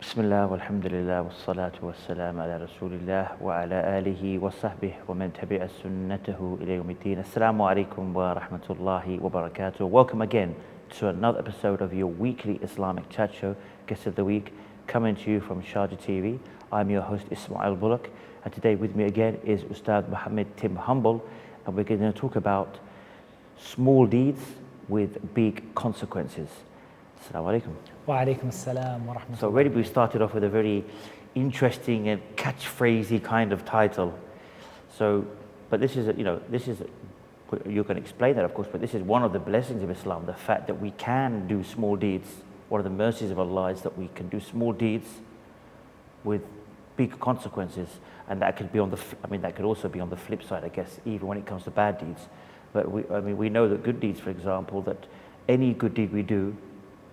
Bismillah, walhamdulillah, wassalatu wassalam ala rasulillah wa ala alihi wa sahbihi wa man tabi'a sunnatahu ila yawmiddin. Assalamu alaikum wa rahmatullahi wa barakatuh. Welcome again to another episode of your weekly Islamic chat show, Guest of the Week, coming to you from Sharjah TV. I'm your host Ismail Bullock, and today with me again is Ustad Muhammad Tim Humble, and we're going to talk about small deeds with big consequences. Assalamu alaikum. Wa alaikum assalam wa rahmatullah. So already we started off with a very interesting and catchphrasey kind of title. So, but this is, you can explain that of course, but this is one of the blessings of Islam, the fact that we can do small deeds. One of the mercies of Allah is that we can do small deeds with big consequences, and that could be that could also be on the flip side, I guess, even when it comes to bad deeds. But we know that good deeds, for example, that any good deed we do,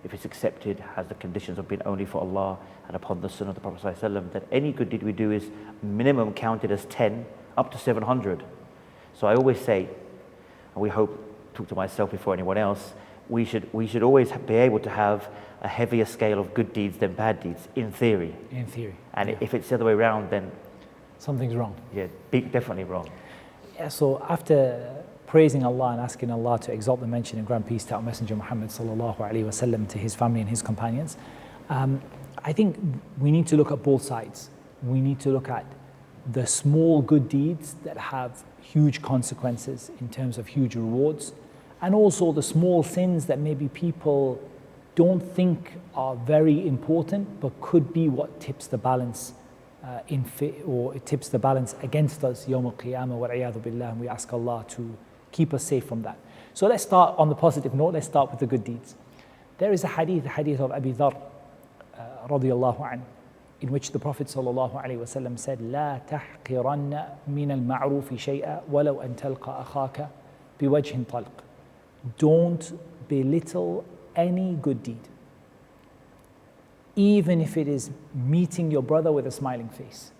if it's accepted, has the conditions of being only for Allah and upon the Sunnah of the Prophet ﷺ, that any good deed we do is minimum counted as 10 up to 700. So I always say, and we hope, talk to myself before anyone else, we should always be able to have a heavier scale of good deeds than bad deeds, in theory. In theory. And if it's the other way around, then something's wrong. Yeah, definitely wrong. Yeah, so after praising Allah and asking Allah to exalt the mention and grant peace to our Messenger Muhammad sallallahu alaihi wasallam, to his family and his companions, I think we need to look at both sides. We need to look at the small good deeds that have huge consequences in terms of huge rewards, and also the small sins that maybe people don't think are very important but could be what tips the balance or it tips the balance against us Yawm al-Qiyamah wa a'yadhu billah, and we ask Allah to keep us safe from that. So let's start on the positive note. Let's start with the good deeds. There is a hadith of Abi Dharr radiyallahu anhu, in which the Prophet sallallahu alaihi wasallam said, "La tahqiranna min al-ma'rufi shay'a walau an talqa akhaka biwajhin talq." Don't belittle any good deed, even if it is meeting your brother with a smiling face.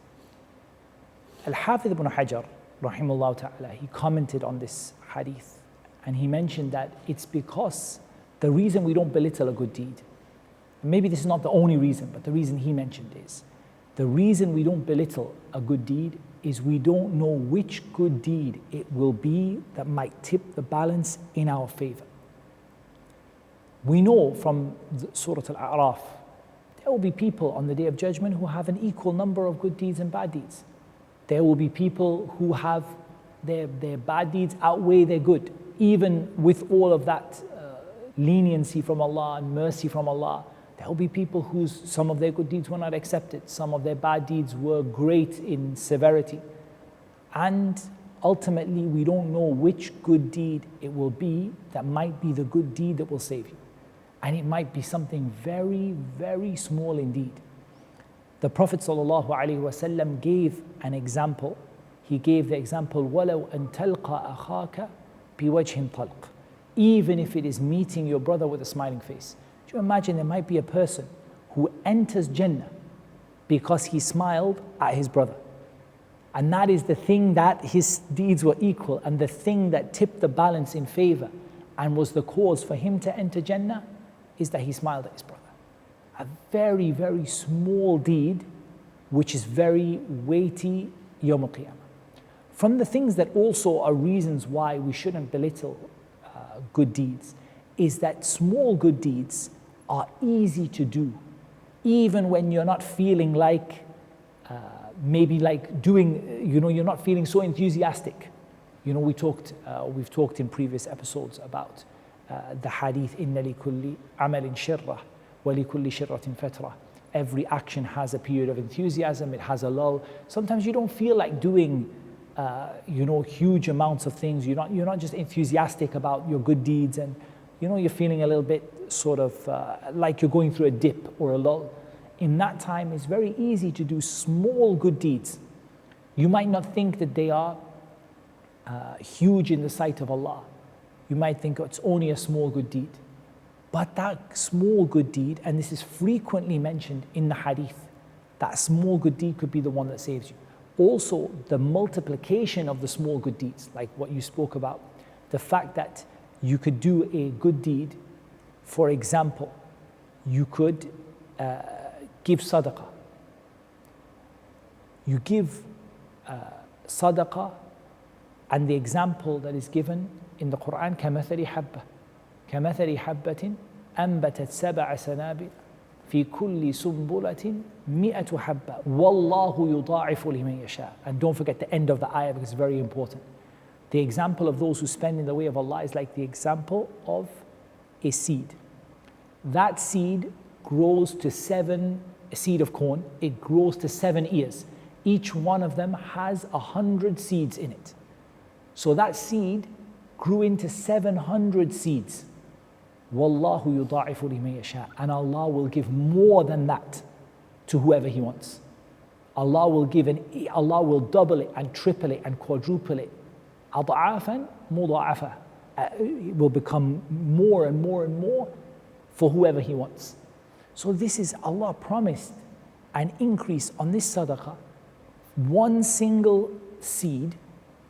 Al-Hafidh ibn Hajar rahimahullah ta'ala, he commented on this hadith, and he mentioned that it's because the reason we don't belittle a good deed, maybe this is not the only reason, but the reason he mentioned is, the reason we don't belittle a good deed is we don't know which good deed it will be that might tip the balance in our favor. We know from Surah Al-A'raf, there will be people on the Day of Judgment who have an equal number of good deeds and bad deeds. There will be people who have their bad deeds outweigh their good, even with all of that leniency from Allah and mercy from Allah. There will be people whose some of their good deeds were not accepted, some of their bad deeds were great in severity, and ultimately we don't know which good deed it will be that might be the good deed that will save you, and it might be something very, very small indeed. The Prophet ﷺ gave an example. He gave the example, وَلَوْ أَن تَلْقَى أَخَاكَ بِوَجْهٍ طَلْقٍ, even if it is meeting your brother with a smiling face. Do you imagine there might be a person who enters Jannah because he smiled at his brother? And that is the thing that his deeds were equal, and the thing that tipped the balance in favor and was the cause for him to enter Jannah is that he smiled at his brother. A very, very small deed, which is very weighty Yawm al-Qiyamah. From the things that also are reasons why we shouldn't belittle good deeds, is that small good deeds are easy to do, even when you're not feeling like, maybe like doing, you're not feeling so enthusiastic. We've talked in previous episodes about the hadith, inna li kulli amalin shirrah wa li kulli shirratin fatrah. Every action has a period of enthusiasm, it has a lull. Sometimes you don't feel like doing huge amounts of things. You're not just enthusiastic about your good deeds, and you're feeling a little bit sort of like you're going through a dip or a lull. In that time, it's very easy to do small good deeds. You might not think that they are huge in the sight of Allah. You might think it's only a small good deed. But that small good deed, and this is frequently mentioned in the hadith, that small good deed could be the one that saves you. also the multiplication of the small good deeds, like what you spoke about. The fact that you could do a good deed, for example, you could give sadaqah. You give sadaqah, and the example that is given in the Quran, كَمَثَلِ حَبَّةٍ كَمَثَلِ حَبَّةٍ أَنبَتَتْ سَبْعَ سَنَابِلَ في كل سنبلة 100 حبة والله يضاعف لمن يشاء. And don't forget the end of the ayah, because it's very important. The example of those who spend in the way of Allah is like the example of a seed. That seed grows to a seed of corn, it grows to 7 ears. Each one of them has 100 seeds in it. So that seed grew into 700 seeds. Wallahu yudha'ifu liman yasha. And Allah will give more than that to whoever He wants. Allah will double it and triple it and quadruple it. Ad'afan mudha'afa. It will become more and more and more for whoever He wants. So this is, Allah promised an increase on this sadaqah. One single seed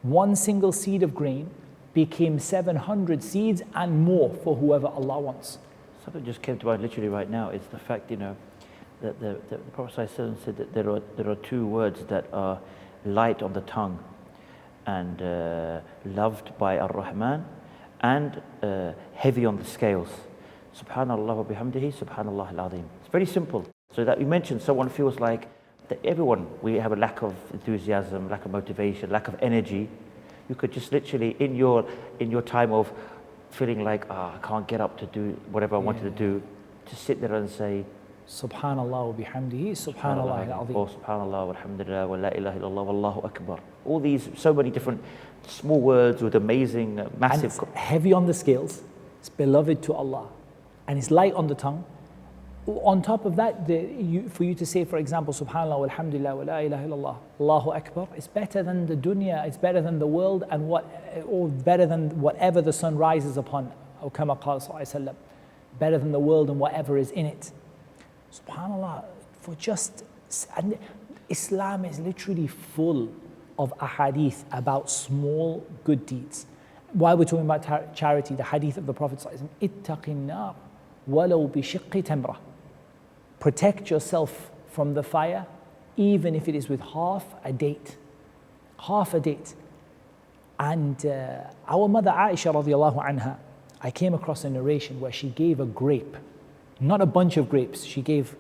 of grain became 700 seeds and more for whoever Allah wants. Something just came to mind literally right now. It's the fact, that the Prophet ﷺ said that there are 2 words that are light on the tongue and loved by Ar-Rahman, and heavy on the scales. Subhanallah wa bihamdihi, Subhanallah al-Azim. It's very simple. So that you mentioned, someone feels like that we have a lack of enthusiasm, lack of motivation, lack of energy. You could just literally, in your time of feeling like, I can't get up to do whatever I wanted to do, just sit there and say, Subhanallah wa bihamdihi, Subhanallah al-Azim. Or Subhanallah walhamdulillah wa la ilaha illallah wallahu akbar. All these, so many different small words with amazing, massive. And it's heavy on the scales, it's beloved to Allah, and it's light on the tongue. On top of that, for you to say, for example, Subhanallah walhamdulillah wa la ilaha illallah, Allahu Akbar, it's better than the dunya, it's better than the world, or better than whatever the sun rises upon, or kama qala sallallahu alayhi wa sallam, better than the world and whatever is in it. Subhanallah, and Islam is literally full of ahadith about small good deeds. While we're talking about charity, the hadith of the Prophet sallallahu alayhi wa sallam, ittaqin nar walau bi shiqqi tamrah. Protect yourself from the fire, even if it is with half a date. Half a date. And our mother Aisha radiallahu anha, I came across a narration where she gave a grape, not a bunch of grapes, she gave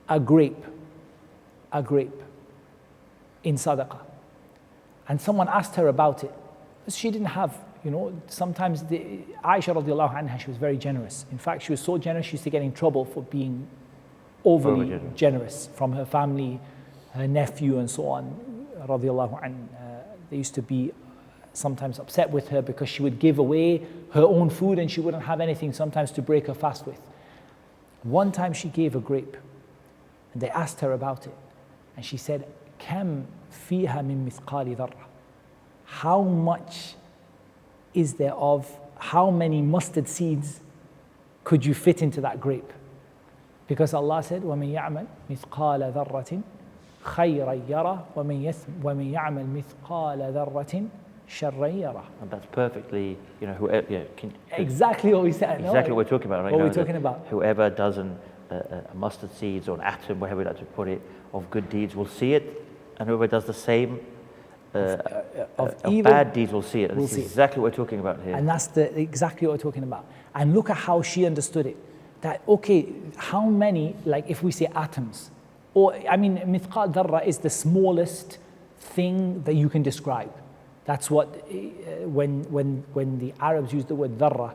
a grape in sadaqah. And someone asked her about it. She didn't have, sometimes Aisha radiallahu anha, she was very generous. In fact, she was so generous, she used to get in trouble for being overly generous from her family, her nephew and so on, radiallahu anhu. They used to be sometimes upset with her because she would give away her own food and she wouldn't have anything sometimes to break her fast with. One time she gave a grape and they asked her about it, and she said, Kam fiha min mithqali dharra. How much is there of, how many mustard seeds could you fit into that grape? Because Allah said, وَمَنْ يَعْمَلْ مِثْقَالَ ذَرَّةٍ خَيْرًا يَرَهُ وَمَنْ يَعْمَلْ مِثْقَالَ ذَرَّةٍ شَرًّا يَرَهُ. And that's perfectly, exactly what we said. Exactly what we're talking about, right? What we're talking about. Whoever does a mustard seeds or an atom, wherever we like to put it, of good deeds will see it, and whoever does the same of bad deeds will see it. And this is exactly what we're talking about here. And that's exactly what we're talking about. And look at how she understood it. That, okay, how many, like if we say atoms, mithqal dharra is the smallest thing that you can describe. That's what, when the Arabs use the word dharra,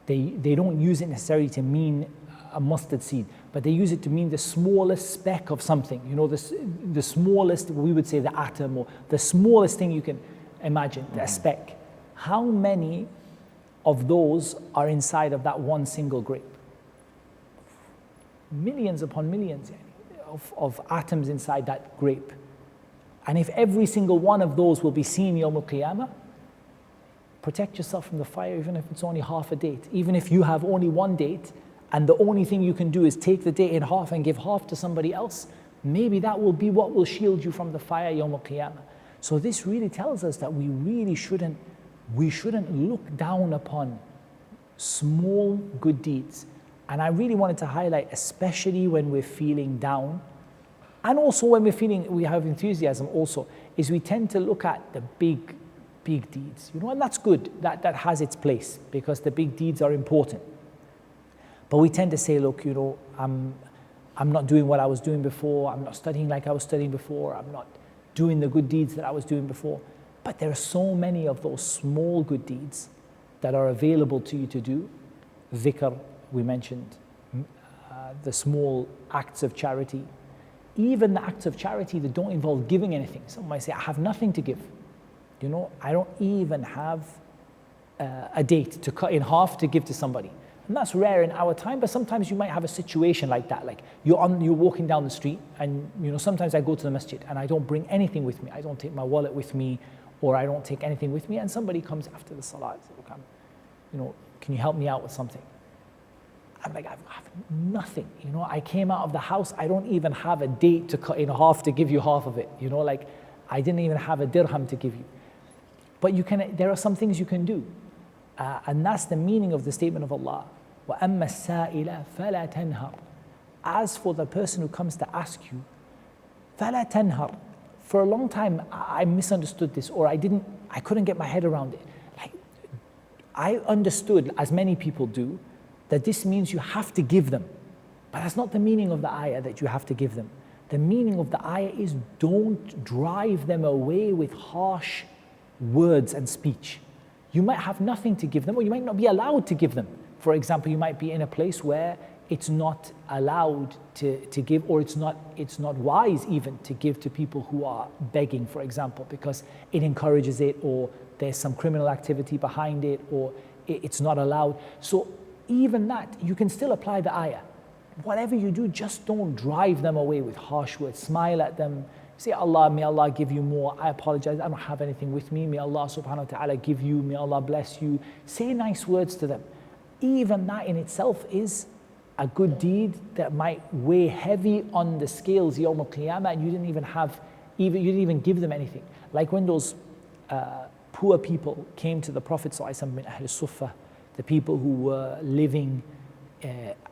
they don't use it necessarily to mean a mustard seed, but they use it to mean the smallest speck of something. The smallest, we would say the atom, or the smallest thing you can imagine, a speck. How many of those are inside of that one single grape? Millions upon millions of atoms inside that grape. And if every single one of those will be seen Yawm al-Qiyamah, protect yourself from the fire, even if it's only half a date. Even if you have only one date, and the only thing you can do is take the date in half and give half to somebody else, maybe that will be what will shield you from the fire Yawm al-Qiyamah. So this really tells us that we shouldn't look down upon small good deeds. And I really wanted to highlight, especially when we're feeling down, and also when we have enthusiasm also, is we tend to look at the big deeds, and that's good, that has its place, because the big deeds are important. But we tend to say, look, I'm not doing what I was doing before, I'm not studying like I was studying before, I'm not doing the good deeds that I was doing before. But there are so many of those small good deeds that are available to you to do. Dhikr, we mentioned, the small acts of charity, even the acts of charity that don't involve giving anything. Some might say, I have nothing to give. I don't even have a date to cut in half to give to somebody. And that's rare in our time, but sometimes you might have a situation like that. Like you're walking down the street, and sometimes I go to the masjid and I don't bring anything with me. I don't take my wallet with me, or I don't take anything with me, and somebody comes after the salah and says, look, can you help me out with something? I'm like, I have nothing. I came out of the house, I don't even have a date to cut in half to give you half of it. Like I didn't even have a dirham to give you. But there are some things you can do. And that's the meaning of the statement of Allah. وَأَمَّا السَّائِلَ فَلَا تَنْهَرْ. As for the person who comes to ask you, فَلَا تَنْهَرْ. For a long time, I misunderstood this, or I couldn't get my head around it. Like, I understood, as many people do, that this means you have to give them. But that's not the meaning of the ayah, that you have to give them. The meaning of the ayah is, don't drive them away with harsh words and speech. You might have nothing to give them, or you might not be allowed to give them. For example, you might be in a place where it's not allowed to give, or it's not wise even to give to people who are begging, for example, because it encourages it, or there's some criminal activity behind it, or it's not allowed. So even that, you can still apply the ayah. Whatever you do, just don't drive them away with harsh words. Smile at them. Say, Allah, may Allah give you more. I apologize, I don't have anything with me. May Allah subhanahu wa ta'ala give you, may Allah bless you. Say nice words to them. Even that in itself is a good deed that might weigh heavy on the scales Yawm al-Qiyamah, and you didn't even give them anything. Like when those poor people came to the Prophet ﷺ min Ahl Suffah, the people who were living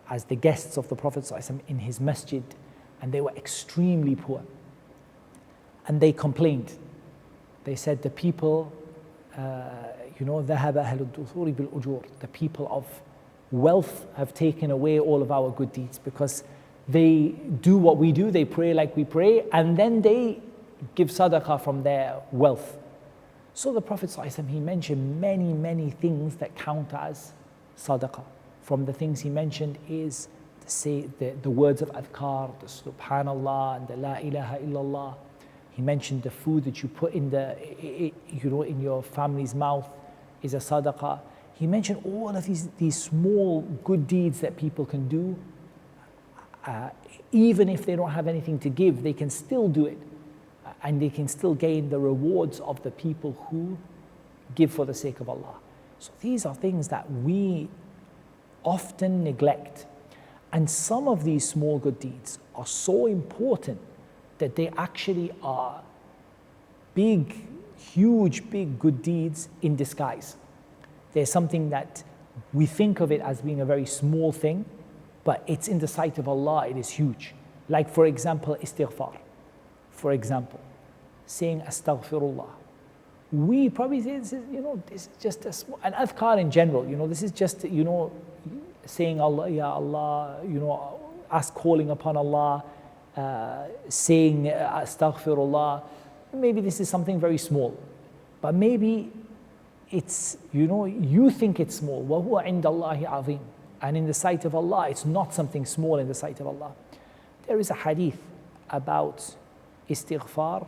as the guests of the Prophet ﷺ in his masjid, and they were extremely poor. And they complained. They said, the people, ذهب أهل الدثور بالأجور. The people of wealth have taken away all of our good deeds, because they do what we do, they pray like we pray, and then they give sadaqah from their wealth. So the Prophet ﷺ, he mentioned many things that count as sadaqah. From the things he mentioned is to say the words of adhkar, the subhanallah and the la ilaha illallah. He mentioned the food that you put in in your family's mouth is a sadaqah. He mentioned all of these small good deeds that people can do. Even if they don't have anything to give, they can still do it. And they can still gain the rewards of the people who give for the sake of Allah. So these are things that we often neglect. And some of these small good deeds are so important that they actually are huge good deeds in disguise. There's something that we think of it as being a very small thing, but it's in the sight of Allah, it is huge. Like, for example, istighfar. For example, saying astaghfirullah. We probably say this is just a small, and adhkar in general, this is just, saying Allah, Ya Allah, calling upon Allah, saying astaghfirullah. Maybe this is something very small, but maybe it's, you think it's small. وَهُوَ عِنْدَ اللَّهِ عَظِيمٌ. And in the sight of Allah, it's not something small in the sight of Allah. There is a hadith about istighfar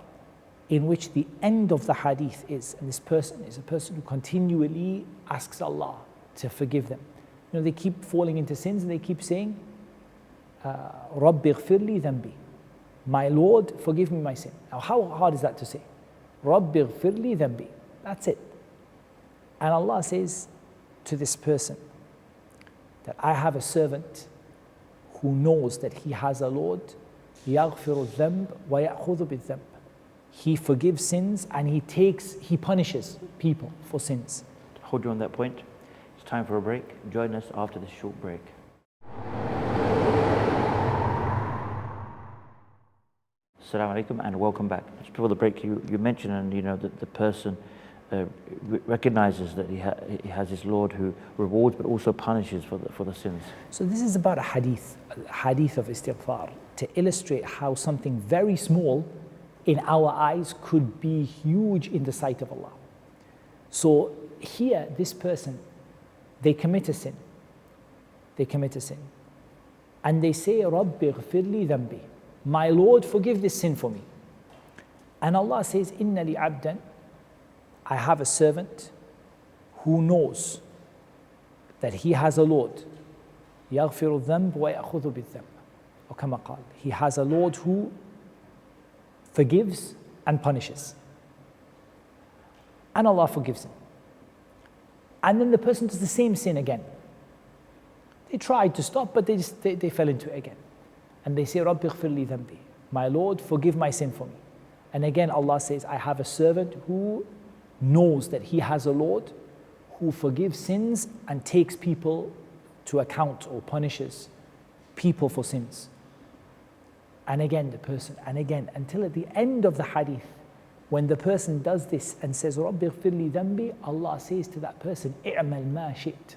in which the end of the hadith is, and this person is a person who continually asks Allah to forgive them. They keep falling into sins and they keep saying, رَبِّ اغْفِرْ لِي ذَنْبِي. My Lord, forgive me my sin. Now, how hard is that to say? رَبِّ اغْفِرْ لِي ذَنْبِي. That's it. And Allah says to this person that I have a servant who knows that he has a Lord يغفر الذنب ويأخذ بالذنب. He forgives sins and he punishes people for sins. Hold you on that point. It's time for a break. Join us after this short break. Assalamu alaikum and welcome back. Just before the break, you mentioned, and that the person recognizes that he has his Lord who rewards but also punishes for the sins. So this is about a hadith of istighfar, to illustrate how something very small in our eyes could be huge in the sight of Allah. So here, this person, they commit a sin. And they say, Rabbi ghfirli dhanbi. My Lord, forgive this sin for me. And Allah says, Inna li abdan, I have a servant who knows that he has a Lord. يغفر الذنب ويأخذ بالذنب. Or كما قال, he has a Lord who forgives and punishes. And Allah forgives him. And then the person does the same sin again. They tried to stop, but they fell into it again. And they say, Rabbi ghfirli dhanbi. My Lord, forgive my sin for me. And again, Allah says, I have a servant who knows that he has a Lord who forgives sins and takes people to account or punishes people for sins. And again, the person, and again, until at the end of the hadith, when the person does this and says, Rabbi ghfirli dhanbi, Allah says to that person, i'mal ma shi't,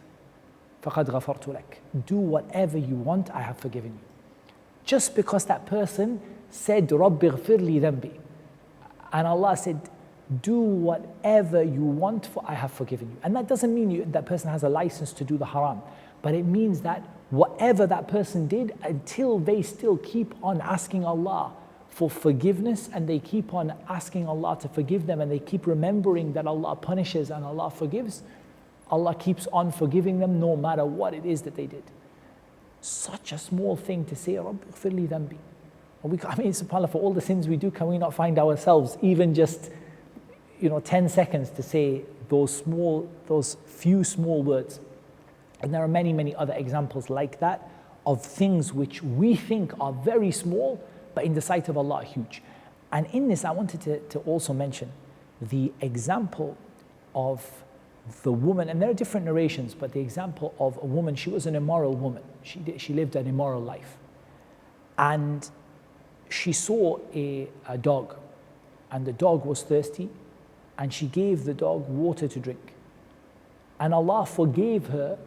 faqad ghafartu lak. Do whatever you want, I have forgiven you. Just because that person said, Rabbi ghfirli dhanbi, and Allah said, do whatever you want, for I have forgiven you. And that doesn't mean that person has a license to do the haram, but it means that whatever that person did, until they still keep on asking Allah for forgiveness, and they keep on asking Allah to forgive them, and they keep remembering that Allah punishes and Allah forgives, Allah keeps on forgiving them no matter what it is that they did. Such a small thing to say, Rabbi ghfirli dhanbi. SubhanAllah, for all the sins we do, can we not find ourselves even just 10 seconds to say those few small words? And there are many, many other examples like that of things which we think are very small, but in the sight of Allah are huge. And in this, I wanted to also mention the example of the woman, and there are different narrations, but the example of a woman, she was an immoral woman. She lived an immoral life. And she saw a dog, and the dog was thirsty, and she gave the dog water to drink. And Allah forgave her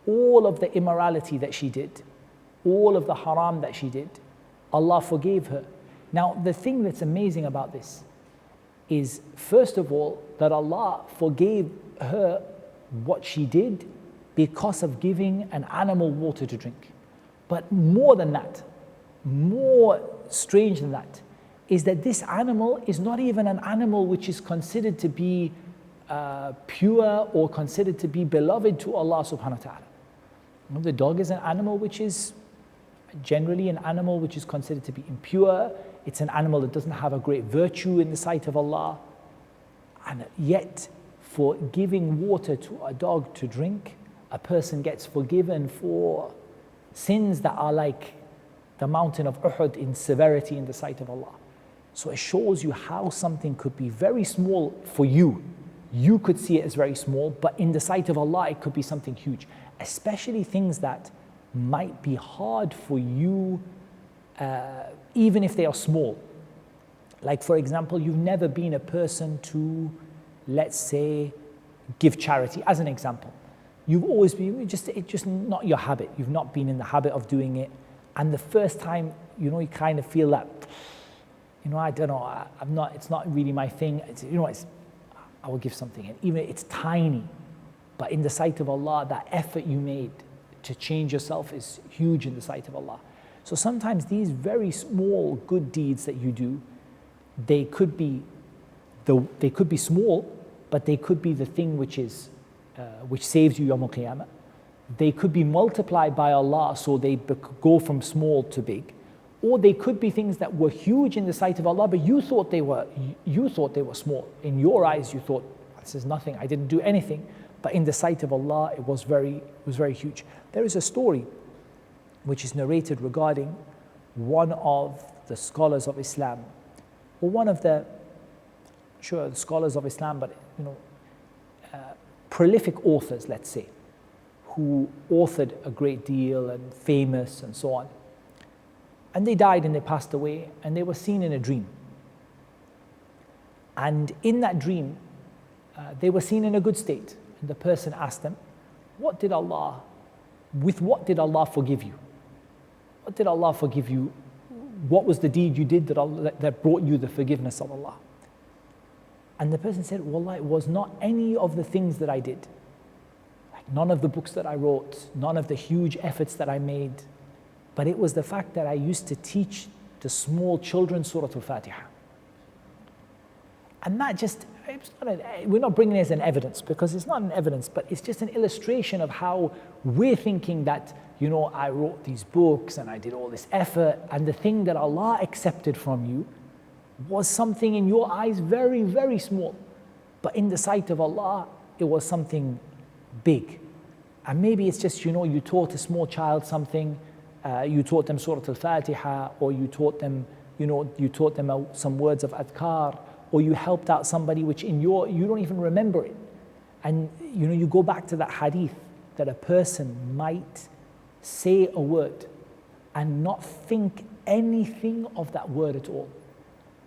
all of the immorality that she did, all of the haram that she did. Allah forgave her. Now, the thing that's amazing about this is, first of all, that Allah forgave her what she did because of giving an animal water to drink. But more than that, more strange than that, is that this animal is not even an animal which is considered to be pure or considered to be beloved to Allah subhanahu wa ta'ala. The dog is an animal which is generally an animal which is considered to be impure. It's an animal that doesn't have a great virtue in the sight of Allah. And yet, for giving water to a dog to drink, a person gets forgiven for sins that are like the mountain of Uhud in severity in the sight of Allah. So it shows you how something could be very small for you. You could see it as very small, but in the sight of Allah, it could be something huge. Especially things that might be hard for you, even if they are small. Like, for example, you've never been a person to, let's say, give charity, as an example. You've always been, it's just not your habit. You've not been in the habit of doing it. And the first time, you kind of feel that, I don't know, it's not really my thing. I will give something. And even it's tiny, but in the sight of Allah, that effort you made to change yourself is huge in the sight of Allah. So sometimes these very small good deeds that you do, they could be small, but they could be the thing which saves you Yawm al-Qiyamah. They could be multiplied by Allah, so they go from small to big. Or they could be things that were huge in the sight of Allah, but you thought they were small. In your eyes, you thought, this is nothing, I didn't do anything. But in the sight of Allah, it was very huge. There is a story which is narrated regarding one of the scholars of Islam, or one of the, sure, the scholars of Islam, but prolific authors, let's say, who authored a great deal and famous and so on. And they died and they passed away, and they were seen in a dream. And in that dream, they were seen in a good state. And the person asked them, with what did Allah forgive you? What did Allah forgive you? What was the deed you did that brought you the forgiveness of Allah? And the person said, Wallah, it was not any of the things that I did. Like none of the books that I wrote, none of the huge efforts that I made, but it was the fact that I used to teach the small children Surah Al-Fatiha. And that just, we're not bringing it as an evidence, because it's not an evidence, but it's just an illustration of how we're thinking that, I wrote these books and I did all this effort, and the thing that Allah accepted from you was something in your eyes very, very small. But in the sight of Allah, it was something big. And maybe it's just, you taught a small child something, you taught them Surah Al-Fatiha, or you taught them some words of adhkar, or you helped out somebody which you don't even remember it. And you go back to that hadith that a person might say a word and not think anything of that word at all.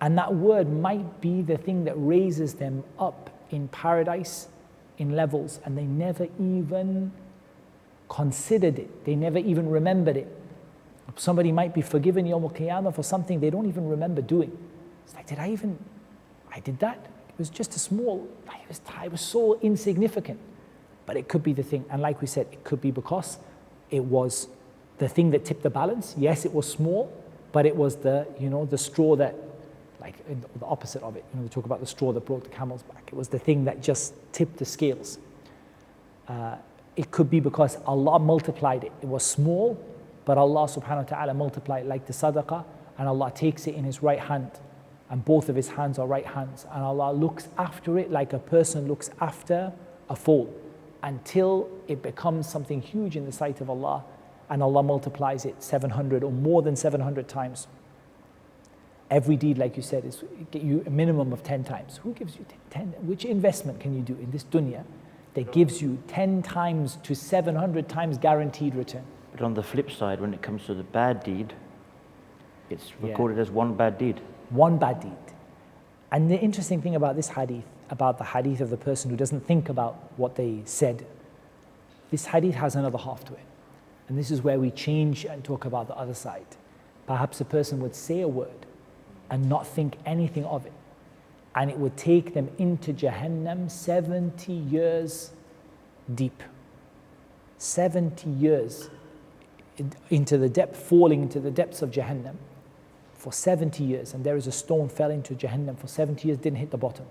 And that word might be the thing that raises them up in paradise in levels, and they never even considered it. They never even remembered it. Somebody might be forgiven Yawm al-Qiyamah for something they don't even remember doing. It's like, I did that? It was just a small, it was so insignificant. But it could be the thing, and like we said, it could be because it was the thing that tipped the balance. Yes, it was small, but it was the straw that, like the opposite of it. We talk about the straw that broke the camel's back. It was the thing that just tipped the scales. It could be because Allah multiplied it. It was small, but Allah subhanahu wa ta'ala multiplied it like the sadaqah, and Allah takes it in His right hand, and both of His hands are right hands, and Allah looks after it like a person looks after a foal, until it becomes something huge in the sight of Allah, and Allah multiplies it 700 or more than 700 times. Every deed, like you said, is get you a minimum of 10 times. Who gives you 10? Which investment can you do in this dunya that gives you 10 times to 700 times guaranteed return? But on the flip side, when it comes to the bad deed, it's recorded as one bad deed. One bad deed. And the interesting thing about this hadith, about the hadith of the person who doesn't think about what they said, this hadith has another half to it. And this is where we change and talk about the other side. Perhaps a person would say a word and not think anything of it, and it would take them into Jahannam 70 years deep. 70 years into the depth, falling into the depths of Jahannam for 70 years. And there is a stone fell into Jahannam for 70 years, didn't hit the bottom.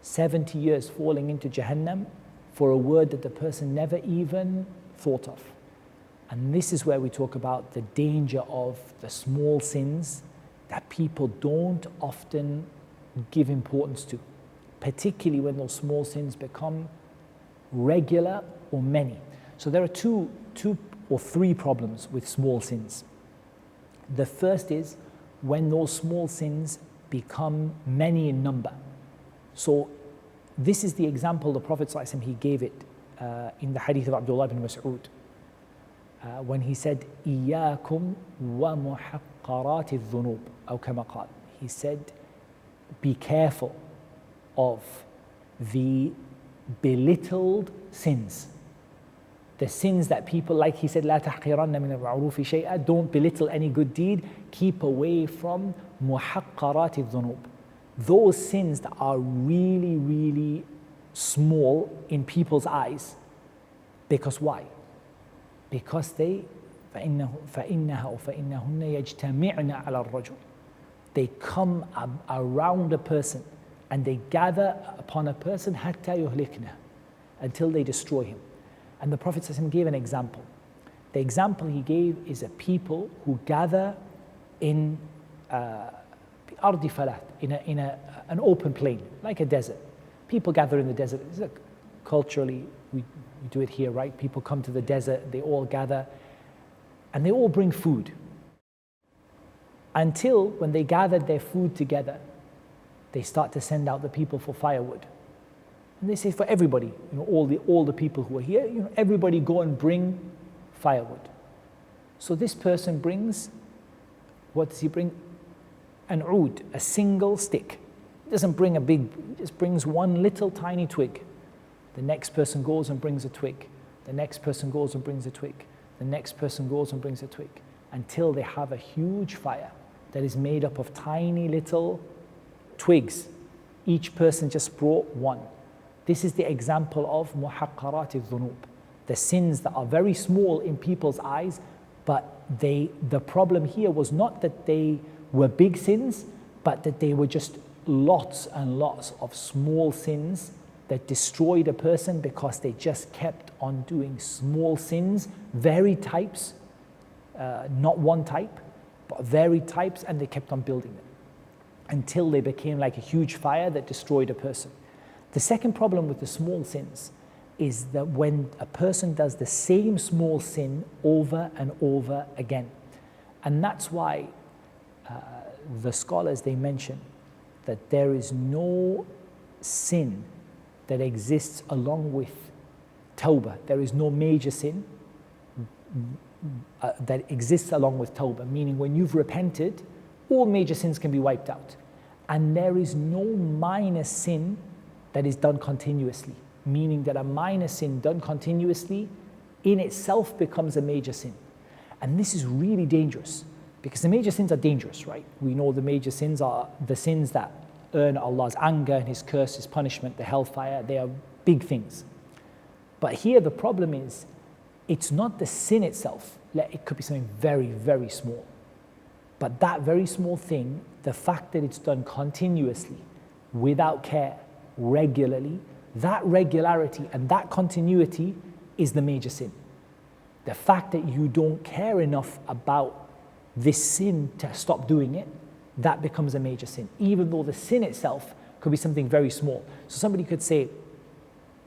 70 years falling into Jahannam for a word that the person never even thought of. And this is where we talk about the danger of the small sins that people don't often give importance to, particularly when those small sins become regular or many. So there are two or three problems with small sins. The first is when those small sins become many in number. So this is the example the Prophet ﷺ, he gave it in the hadith of Abdullah ibn Mas'ud, when he said, إِيَّاكُمْ وَمُحَقَّرَاتِ الذُّنُوبِ أو كما قال. He said, be careful of the belittled sins. The sins that people, like he said, لا تحقرن من المعروف شيئا, don't belittle any good deed, keep away from محقرات الذنوب. Those sins that are really, really small in people's eyes. Because why? Because they فإنهن يجتمعن على الرجل. They come around a person and they gather upon a person حتى يهلكنه, until they destroy him. And the Prophet ﷺ gave an example. The example he gave is a people who gather in أرض فلات, in an open plain, like a desert. People gather in the desert. Culturally, we do it here, right? People come to the desert, they all gather, and they all bring food. until when they gathered their food together, they start to send out the people for firewood. And they say for everybody, all the people who are here, everybody go and bring firewood. So this person brings, what does he bring? An oud, a single stick. He doesn't bring a big, he just brings one little tiny twig. The next person goes and brings a twig. The next person goes and brings a twig. The next person goes and brings a twig, until they have a huge fire that is made up of tiny little twigs. Each person just brought one. This is the example of muhaqqarat al-dhunub, the sins that are very small in people's eyes, but the problem here was not that they were big sins, but that they were just lots and lots of small sins that destroyed a person because they just kept on doing small sins, varied types, not one type, but varied types, and they kept on building them until they became like a huge fire that destroyed a person. The second problem with the small sins is that when a person does the same small sin over and over again, and that's why the scholars, they mention that there is no sin that exists along with tawbah. There is no major sin that exists along with tawbah, meaning when you've repented, all major sins can be wiped out. And there is no minor sin that is done continuously, meaning that a minor sin done continuously in itself becomes a major sin. And this is really dangerous, because the major sins are dangerous, right? We know the major sins are the sins that earn Allah's anger and His curse, His punishment, the hellfire. They are big things. But here the problem is, it's not the sin itself. It could be something very, very small. But that very small thing, the fact that it's done continuously, without care, regularly, that regularity and that continuity is the major sin. The fact that you don't care enough about this sin to stop doing it, that becomes a major sin, even though the sin itself could be something very small. So somebody could say,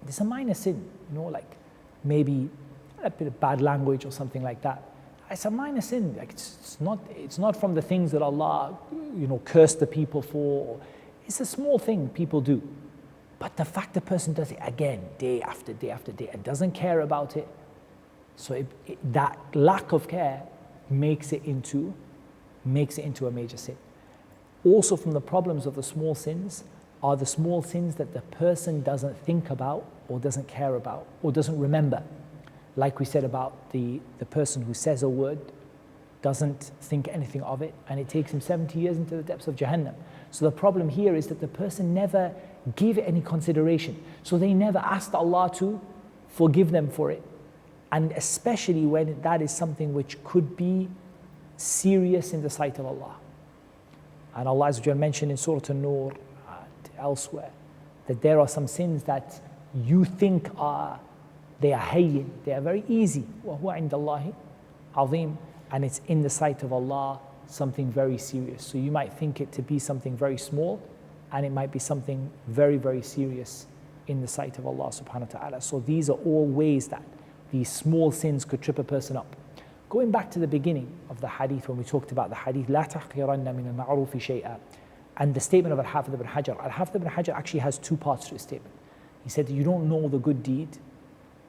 there's a minor sin, like maybe a bit of bad language or something like that. It's a minor sin. Like it's not from the things that Allah, cursed the people for. It's a small thing people do. But the fact the person does it again, day after day after day, and doesn't care about it, so that lack of care makes it into a major sin. Also, from the problems of the small sins are the small sins that the person doesn't think about or doesn't care about or doesn't remember. Like we said about the person who says a word, doesn't think anything of it, and it takes him 70 years into the depths of Jahannam. So the problem here is that the person never gave it any consideration. So they never asked Allah to forgive them for it. And especially when that is something which could be serious in the sight of Allah. And Allah Azza wa Jalla mentioned in Surah An-Nur and elsewhere that there are some sins that you think they are hayyin, they are very easy. وَهُوَ عِنْدَ اللَّهِ عَظِيمٌ. And it's in the sight of Allah something very serious. So you might think it to be something very small, and it might be something very, very serious in the sight of Allah subhanahu wa ta'ala. So these are all ways that these small sins could trip a person up. Going back to the beginning of the hadith, when we talked about the hadith, لَا تَحْقِرَنَّ مِنَ الْمَعْرُوفِ شَيْئًا, and the statement of Al-Hafidh ibn Hajar. Al-Hafidh ibn Hajar actually has two parts to his statement. He said, you don't know the good deed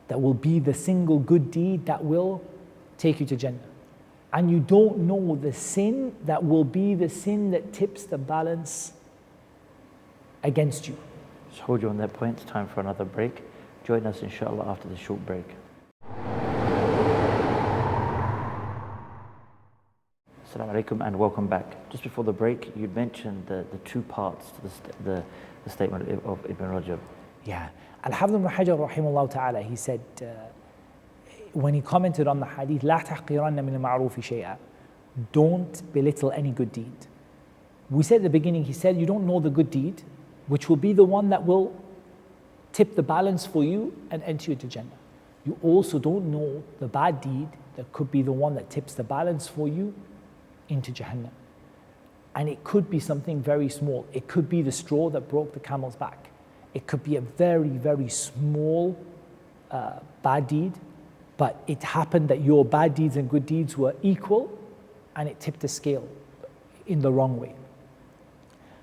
that will be the single good deed that will take you to Jannah. And you don't know the sin that will be the sin that tips the balance against you. Just hold you on that point. It's time for another break. Join us inshallah after the short break. Assalamu alaikum and welcome back. Just before the break, you'd mentioned the two parts to the statement of Ibn Rajab. Yeah. Al-Hafidh ibn Hajar rahimahullah ta'ala, he said, when he commented on the hadith, لا تحقرن من المعروف شيئا, don't belittle any good deed. We said at the beginning, he said, you don't know the good deed, which will be the one that will tip the balance for you and enter you to Jannah. You also don't know the bad deed that could be the one that tips the balance for you into Jahannam. And it could be something very small. It could be the straw that broke the camel's back. It could be a very, very small bad deed, but it happened that your bad deeds and good deeds were equal, and it tipped the scale in the wrong way.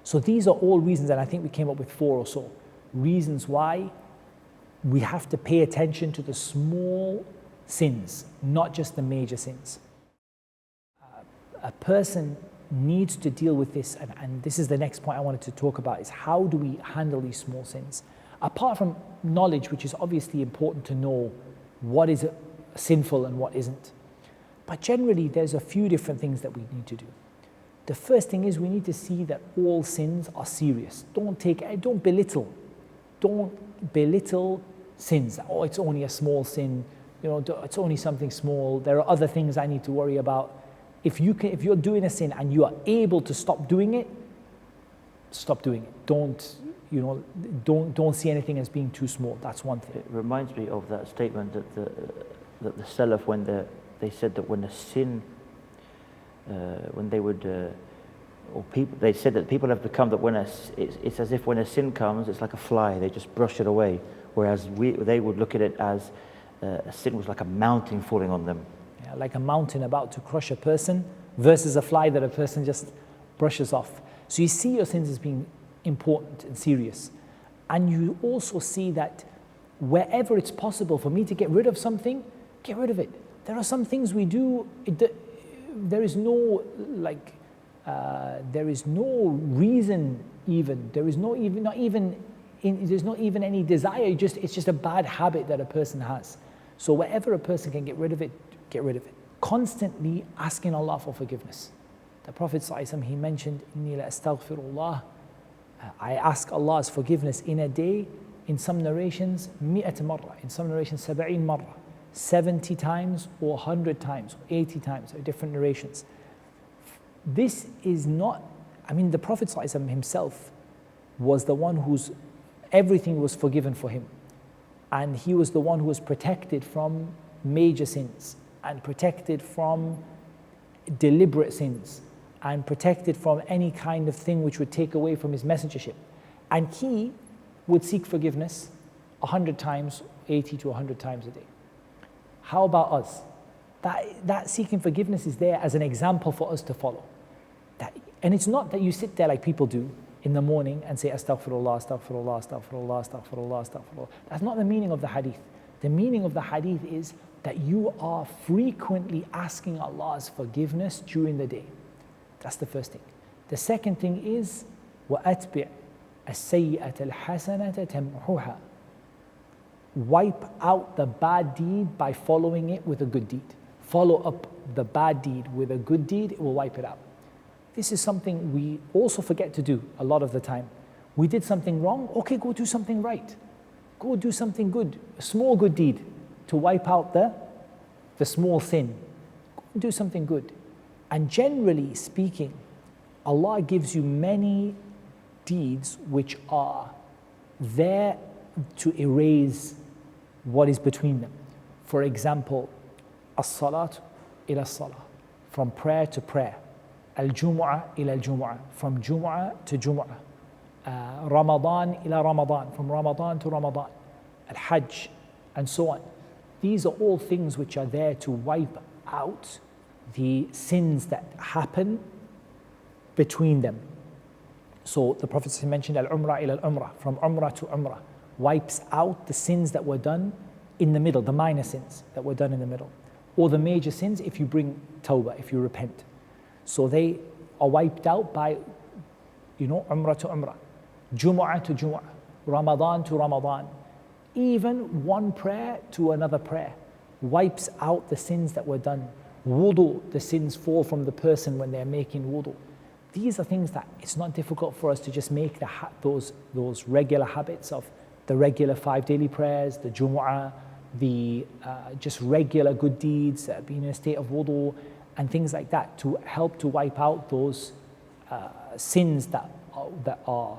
So these are all reasons, and I think we came up with 4 or so reasons why we have to pay attention to the small sins, not just the major sins. A person needs to deal with this, and this is the next point I wanted to talk about, is how do we handle these small sins? Apart from knowledge, which is obviously important to know what is sinful and what isn't. But generally, there's a few different things that we need to do. The first thing is we need to see that all sins are serious. Don't belittle sins. Oh, it's only a small sin. It's only something small. There are other things I need to worry about. If you're doing a sin and you are able to stop doing it, stop doing it. Don't see anything as being too small. That's one thing. It reminds me of that statement that the Salaf, when they said that when a sin, when they would, or people, they said that people have become that when it's as if when a sin comes, it's like a fly. They just brush it away. Whereas they would look at it as a sin was like a mountain falling on them. Yeah, like a mountain about to crush a person versus a fly that a person just brushes off. So you see your sins as being important and serious. And you also see that wherever it's possible for me to get rid of something, get rid of it. There are some things we do, there is no reason even, there's not even any desire, it's just a bad habit that a person has. So wherever a person can get rid of it, get rid of it. Constantly asking Allah for forgiveness. The Prophet ﷺ, he mentioned, إِنِّي لَأَسْتَغْفِرُ I ask Allah's forgiveness in a day, in some narrations, 100 marra, in some narrations, 70 marra, 70 times or 100 times, or 80 times, or different narrations. This is not, the Prophet ﷺ himself was the one whose everything was forgiven for him. And he was the one who was protected from major sins, and protected from deliberate sins, and protected from any kind of thing which would take away from his messengership. And he would seek forgiveness 100 times, 80 to 100 times a day. How about us? That seeking forgiveness is there as an example for us to follow. And it's not that you sit there like people do in the morning and say, astaghfirullah, astaghfirullah, astaghfirullah, astaghfirullah, astaghfirullah. That's not the meaning of the hadith. The meaning of the hadith is that you are frequently asking Allah's forgiveness during the day. That's the first thing. The second thing is, وَأَتْبِعْ السَّيِّئَةَ الْحَسَنَةَ تَمْحُوهَا. Wipe out the bad deed by following it with a good deed. Follow up the bad deed with a good deed, it will wipe it out. This is something we also forget to do a lot of the time. We did something wrong, okay, go do something right. Go do something good, a small good deed to wipe out the small sin. Go do something good. And generally speaking, Allah gives you many deeds which are there to erase what is between them. For example, as-salat ila as-salah, from prayer to prayer. Al-jumu'ah ila al-jumu'ah, from jumu'ah to jumu'ah. Ramadan ila Ramadan, from Ramadan to Ramadan. Al-hajj, and so on. These are all things which are there to wipe out the sins that happen between them. So the Prophet mentioned al-umrah ila al-umrah, from umrah to umrah, wipes out the sins that were done in the middle, the minor sins that were done in the middle, or the major sins if you bring tawbah, if you repent. So they are wiped out by, umrah to umrah, jumu'ah to jumu'ah, Ramadan to Ramadan. Even one prayer to another prayer wipes out the sins that were done. Wudu, the sins fall from the person when they're making wudu. These are things that it's not difficult for us to just make those regular habits of the regular 5 daily prayers, the Jumu'ah, the just regular good deeds, being in a state of wudu, and things like that to help to wipe out those sins that are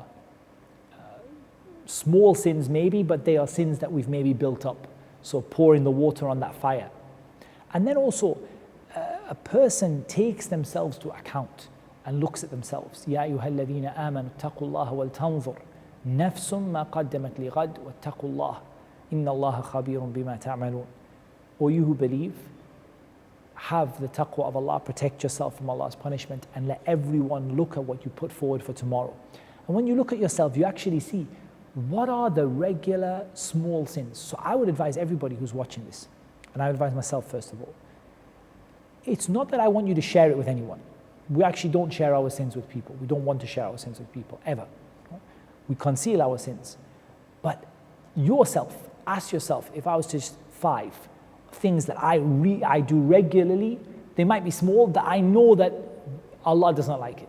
small sins maybe, but they are sins that we've maybe built up. So pouring the water on that fire. And then also, a person takes themselves to account and looks at themselves. يَا أَيُّهَا الَّذِينَ آمَنُوا اتَّقُوا اللَّهَ وَلْتَنْظُرْ نَفْسٌ مَا قَدَّمَتْ لِغَدْ وَاتَّقُوا اللَّهَ إِنَّ اللَّهَ خَبِيرٌ بِمَا تَعْمَلُونَ. O you who believe, have the taqwa of Allah, protect yourself from Allah's punishment, and let everyone look at what you put forward for tomorrow. And when you look at yourself, you actually see what are the regular small sins. So I would advise everybody who's watching this, and I would advise myself first of all, it's not that I want you to share it with anyone. We actually don't share our sins with people. We don't want to share our sins with people, ever. We conceal our sins. But yourself, ask yourself, if I was to just 5 things that I do regularly, they might be small, that I know that Allah does not like it.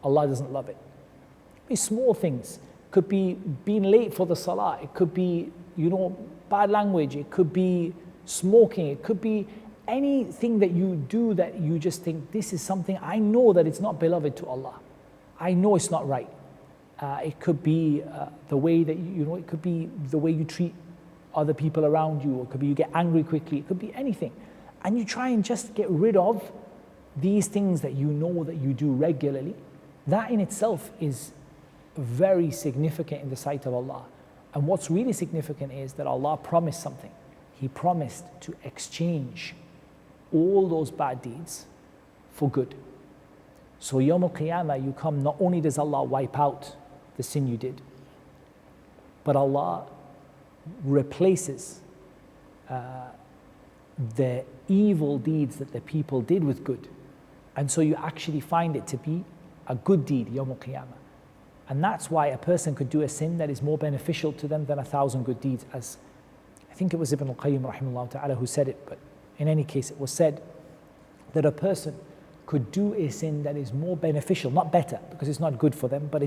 Allah doesn't love it. Be small things. Could be being late for the salah. It could be, bad language. It could be smoking. It could be anything that you do that you just think, this is something, I know that it's not beloved to Allah. I know it's not right. It could be the way that it could be the way you treat other people around you, or it could be you get angry quickly, it could be anything. And you try and just get rid of these things that you know that you do regularly. That in itself is very significant in the sight of Allah. And what's really significant is that Allah promised something. He promised to exchange all those bad deeds for good. So Yawm al-Qiyamah, you come, not only does Allah wipe out the sin you did, but Allah replaces the evil deeds that the people did with good. And so you actually find it to be a good deed, Yawm al-Qiyamah. And that's why a person could do a sin that is more beneficial to them than 1,000 good deeds, as I think it was Ibn al-Qayyim rahimahullah ta'ala who said it, but in any case it was said that a person could do a sin that is more beneficial, not better, because it's not good for them, but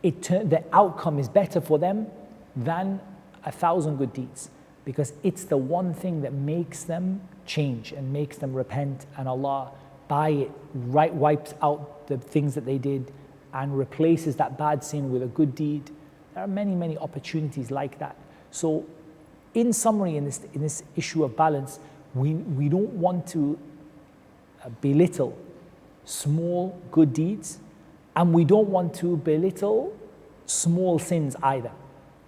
the outcome is better for them than 1,000 good deeds, because it's the one thing that makes them change and makes them repent, and Allah by it wipes out the things that they did and replaces that bad sin with a good deed. There are many, many opportunities like that. So in summary, in this issue of balance, we don't want to belittle small good deeds, and we don't want to belittle small sins either.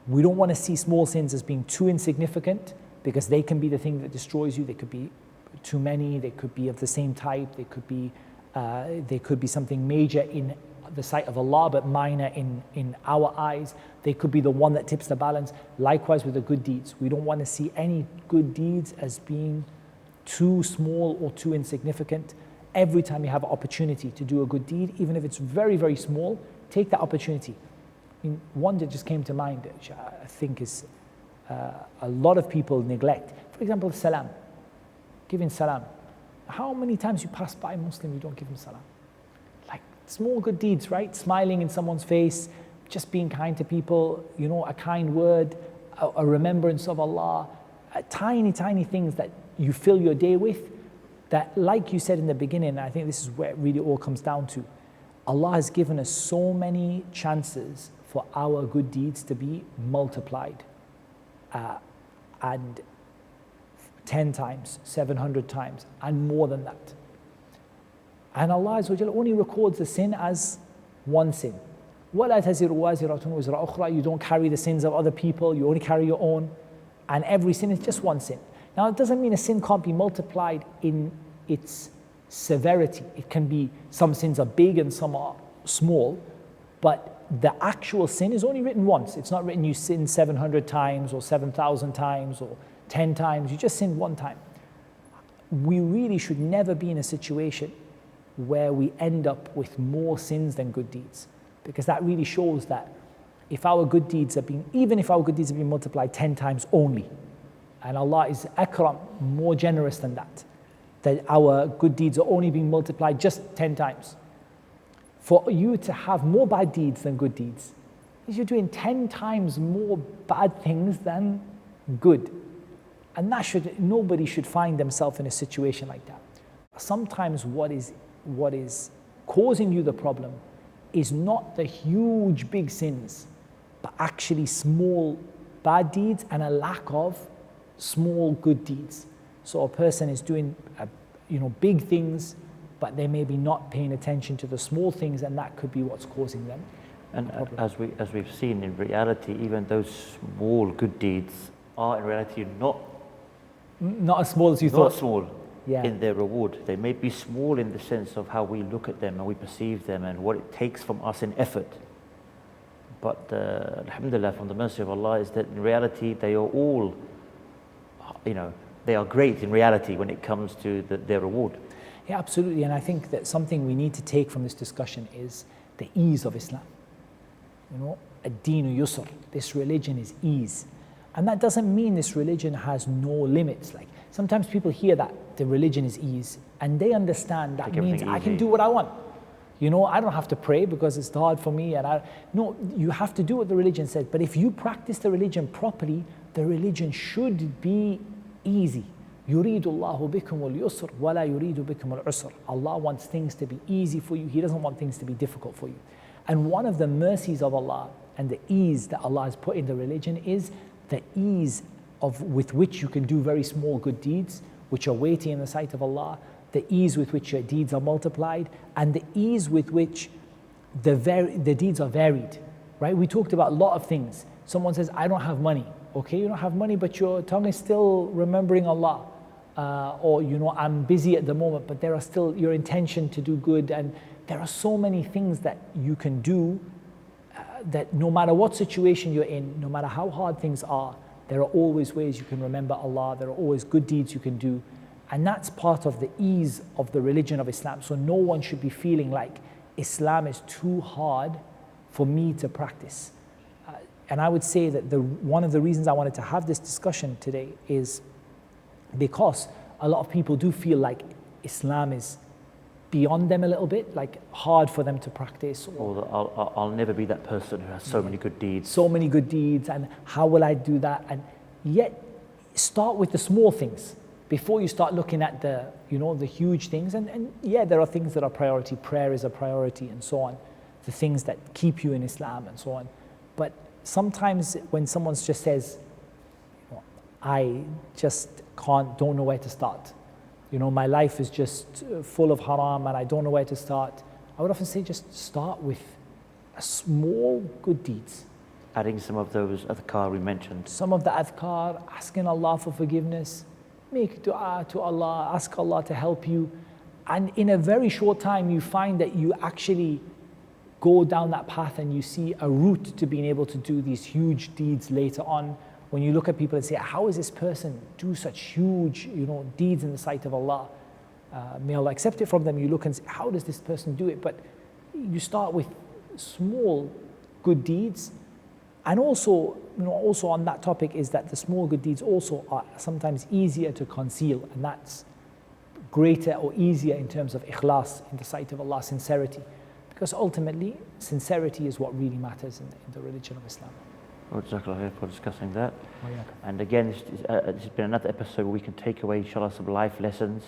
We don't want to see small sins as being too insignificant, because they can be the thing that destroys you. They could be too many, they could be of the same type, they could be something major in the sight of Allah but minor in our eyes. They could be the one that tips the balance. Likewise with the good deeds, we don't want to see any good deeds as being too small or too insignificant. Every time you have an opportunity to do a good deed, even if it's very, very small, take that opportunity. One that just came to mind, which I think is a lot of people neglect. For example, salam, giving salam. How many times you pass by a Muslim, you don't give him salam? Like small good deeds, right? Smiling in someone's face, just being kind to people, a kind word, a remembrance of Allah, tiny, tiny things that you fill your day with, that, like you said in the beginning, I think this is where it really all comes down to. Allah has given us so many chances for our good deeds to be multiplied, and 10 times, 700 times, and more than that. And Allah Azza wa Jalla only records the sin as one sin. وَلَا تَزِرُ وَازِرَةٌ وِزْرَ أُخْرَى. You don't carry the sins of other people, you only carry your own. And every sin is just one sin. Now, it doesn't mean a sin can't be multiplied in its severity. It can be, some sins are big and some are small, but the actual sin is only written once. It's not written you sin 700 times or 7,000 times or 10 times. You just sin one time. We really should never be in a situation where we end up with more sins than good deeds, because that really shows that if our good deeds are being, even if our good deeds are being multiplied 10 times only, and Allah is akram, more generous than that our good deeds are only being multiplied just 10 times. For you to have more bad deeds than good deeds, is you're doing 10 times more bad things than good. And nobody should find themselves in a situation like that. Sometimes what is causing you the problem is not the huge big sins, but actually small bad deeds and a lack of small good deeds. So a person is doing big things, but they may be not paying attention to the small things, and that could be what's causing them. And as we've seen in reality, even those small good deeds are in reality not as small as you thought. Not small. Yeah. in their reward. They may be small in the sense of how we look at them and we perceive them and what it takes from us in effort. But alhamdulillah, from the mercy of Allah, is that in reality they are all, they are great in reality when it comes to their reward. Yeah, absolutely. And I think that something we need to take from this discussion is the ease of Islam. Ad-Deenu Yusr, this religion is ease. And that doesn't mean this religion has no limits. Like sometimes people hear that the religion is ease and they understand that means I can do what I want. I don't have to pray because it's hard for me. No, you have to do what the religion says. But if you practice the religion properly, the religion should be easy. يُرِيدُ اللَّهُ بِكُمُ الْيُسْرَ وَلَا يُرِيدُ بِكُمُ الْعُسْرَ. Allah wants things to be easy for you. He doesn't want things to be difficult for you. And one of the mercies of Allah and the ease that Allah has put in the religion is the ease with which you can do very small good deeds, which are weighty in the sight of Allah, the ease with which your deeds are multiplied, and the ease with which the deeds are varied, right? We talked about a lot of things. Someone says, I don't have money. Okay, you don't have money, but your tongue is still remembering Allah. Or I'm busy at the moment, but there are still your intention to do good. And there are so many things that you can do that no matter what situation you're in, no matter how hard things are, there are always ways you can remember Allah. There are always good deeds you can do. And that's part of the ease of the religion of Islam. So no one should be feeling like Islam is too hard for me to practice. And I would say that one of the reasons I wanted to have this discussion today is because a lot of people do feel like Islam is beyond them a little bit, like hard for them to practice. Or I'll never be that person who has so many good deeds. So many good deeds, and how will I do that? And yet, start with the small things before you start looking at the huge things. And yeah, there are things that are priority. Prayer is a priority, and so on. The things that keep you in Islam, and so on. But sometimes when someone just says, I just don't know where to start. My life is just full of haram and I don't know where to start. I would often say just start with a small good deeds. Adding some of those adhkar we mentioned. Some of the adhkar, asking Allah for forgiveness, make dua to Allah, ask Allah to help you. And in a very short time, you find that you actually go down that path and you see a route to being able to do these huge deeds later on. When you look at people and say, how is this person do such huge, deeds in the sight of Allah? May Allah accept it from them. You look and say, how does this person do it? But you start with small good deeds. And also on that topic is that the small good deeds also are sometimes easier to conceal. And that's greater or easier in terms of ikhlas, in the sight of Allah, sincerity. Because ultimately, sincerity is what really matters in the religion of Islam. Well, Jazakallah for discussing that. Oh, yeah. And again, this has been another episode where we can take away, inshallah, some life lessons,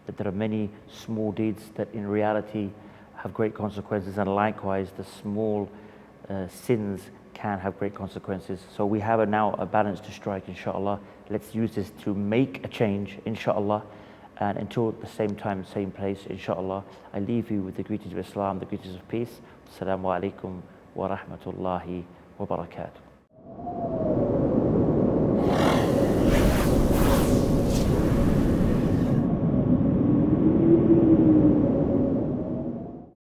that there are many small deeds that in reality have great consequences, and likewise the small sins can have great consequences. So we have now a balance to strike, inshallah. Let's use this to make a change, inshallah. And until the same time, same place, inshallah, I leave you with the greetings of Islam, the greetings of peace. Assalamu alaikum wa rahmatullahi wa barakatuh.